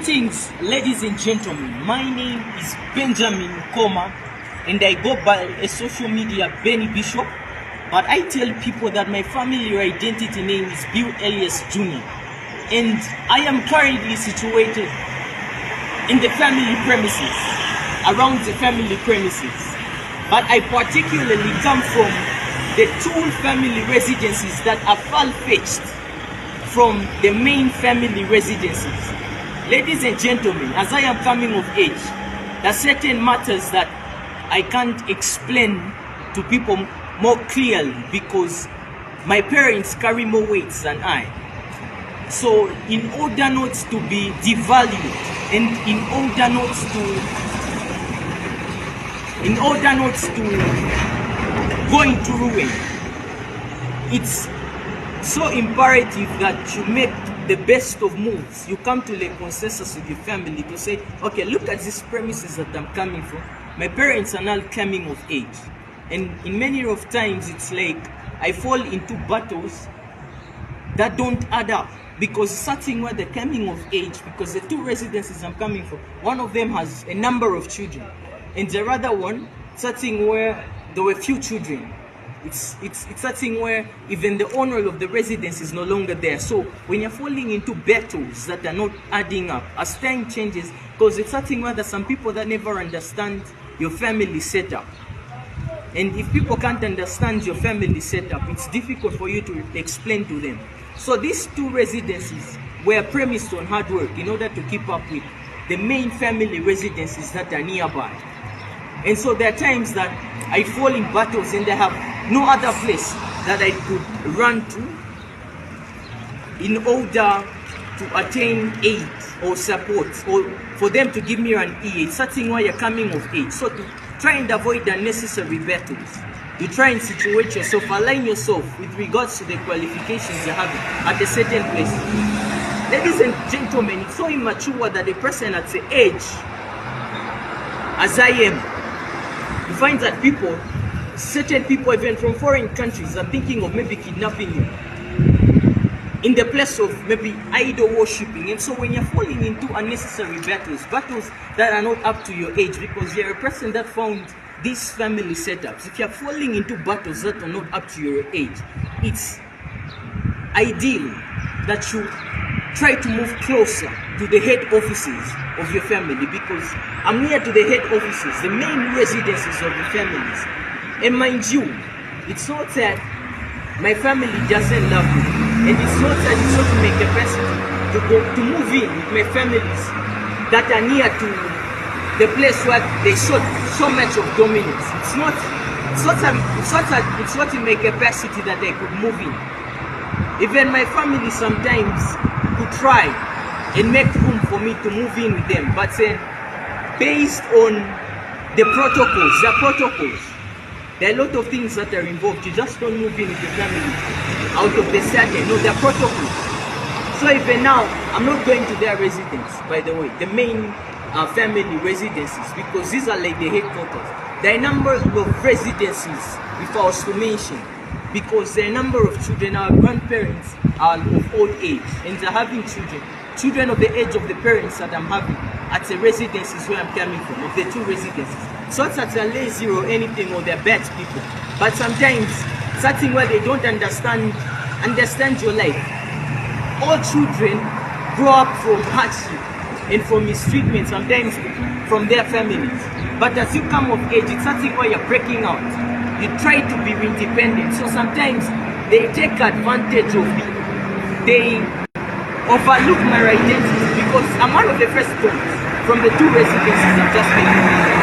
Greetings, ladies and gentlemen. My name is Benjamin Koma, and I go by a social media Benny Bishop. But I tell people that my family identity name is Bill Elias Jr. And I am currently situated in the family premises, around the family premises. But I particularly come from the two family residences that are far-fetched from the main family residences. Ladies and gentlemen, as I am coming of age, there are certain matters that I can't explain to people more clearly because my parents carry more weights than I. So in order not to be devalued and in order not to go into ruin, it's so imperative that you make the best of moves. You come to a consensus with your family to say, okay, look at these premises that I'm coming from. My parents are now coming of age. And in many of times, it's like I fall into battles that don't add up. Because starting where they're coming of age, because the two residences I'm coming from, one of them has a number of children. And the other one, starting where there were few children. It's something where even the owner of the residence is no longer there. So when you're falling into battles that are not adding up, as time changes, because it's something where there's some people that never understand your family setup. And if people can't understand your family setup, it's difficult for you to explain to them. So these two residences were premised on hard work in order to keep up with the main family residences that are nearby. And so there are times that I fall in battles and I have no other place that I could run to in order to attain aid or support or for them to give me an EA. It's something where you're coming of age. So to try and avoid unnecessary battles, you try and situate yourself, align yourself with regards to the qualifications you're having at a certain place. Ladies and gentlemen, it's so immature that a person at the age as I am, you find that certain people even from foreign countries are thinking of maybe kidnapping you in the place of maybe idol worshipping. And so when you're falling into unnecessary battles that are not up to your age, because you're a person that found these family setups, if you're falling into battles that are not up to your age, it's ideal that you try to move closer to the head offices of your family, because I'm near to the head offices, the main residences of the families. And mind you, it's not that my family doesn't love me, and it's not that it's not my capacity to move in with my families that are near to the place where they showed so much of dominance. It's not in my capacity that I could move in. Even my family sometimes could try and make room for me to move in with them, but based on the protocols, there are a lot of things that are involved. You just don't move in with your family out of the sudden. No, there are protocols. So even now, I'm not going to their residence, by the way, the main family residences, because these are like the headquarters. There are a number of residences, if I was to mention, because there are a number of children. Our grandparents are of old age and they're having children of the age of the parents that I'm having at the residences where I'm coming from, of the two residences. So it's that they're lazy or anything, or they're bad people, but sometimes something where they don't understand your life. All children grow up from hardship and from mistreatment, sometimes from their families. But as you come of age, it's something where you're breaking out. You try to be independent. So sometimes they take advantage of me. They overlook my identity because I'm one of the first ones from the two residences I've just mentioned.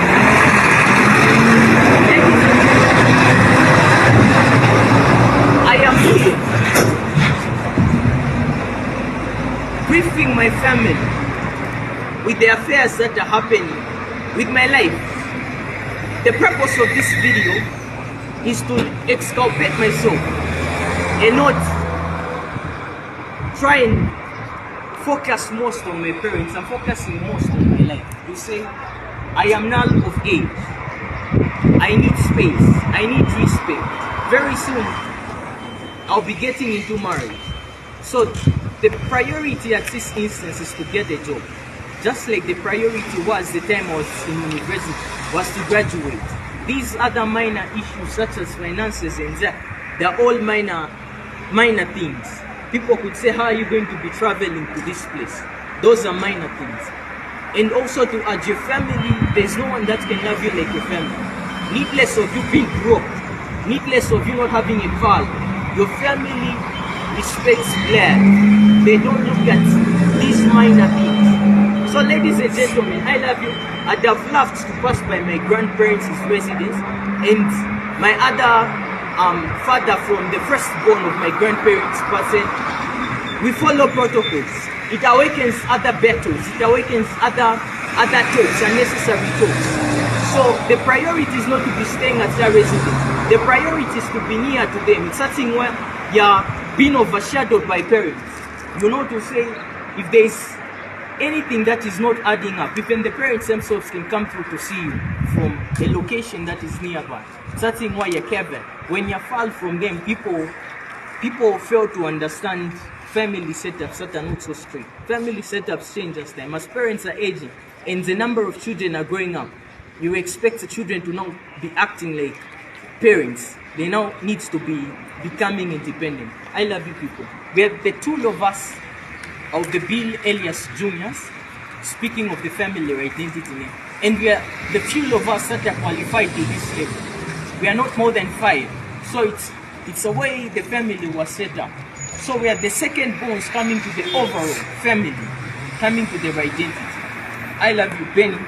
I am briefing my family with the affairs that are happening with my life. The purpose of this video is to exculpate myself and not try and focus most on my parents. I'm focusing most on my life. You say, I am now of age. I need space. I need respect. Very soon, I'll be getting into marriage. So the priority at this instance is to get a job. just like the priority was the time I was in university, was to graduate. These other minor issues such as finances and that, they're all minor things. People could say, how are you going to be traveling to this place? Those are minor things. And also to urge your family, there's no one that can love you like your family. Needless of you being broke, needless of you not having a car, your family respects Plea. They don't look at these minor things. So ladies and gentlemen, I love you. I'd have loved to pass by my grandparents' residence and my other father from the firstborn of my grandparents person. We follow protocols. It awakens other battles. It awakens other talks, unnecessary talks. So the priority is not to be staying at their residence. The priority is to be near to them. It's something where you're being overshadowed by parents. You know, to say if there's anything that is not adding up, even the parents themselves can come through to see you from a location that is nearby. Something why you're careful. When you're far from them, people fail to understand family setups that are not so straight. Family setups change as time. As parents are aging and the number of children are growing up, you expect the children to now be acting like parents. They now need to be becoming independent. I love you people. We are the two of us of the Bill Elias Juniors, speaking of the family identity name. And we are the few of us that are qualified to this level. We are not more than 5. So it's a way the family was set up. So we are the second bones coming to the overall family, coming to their identity. I love you, Benny.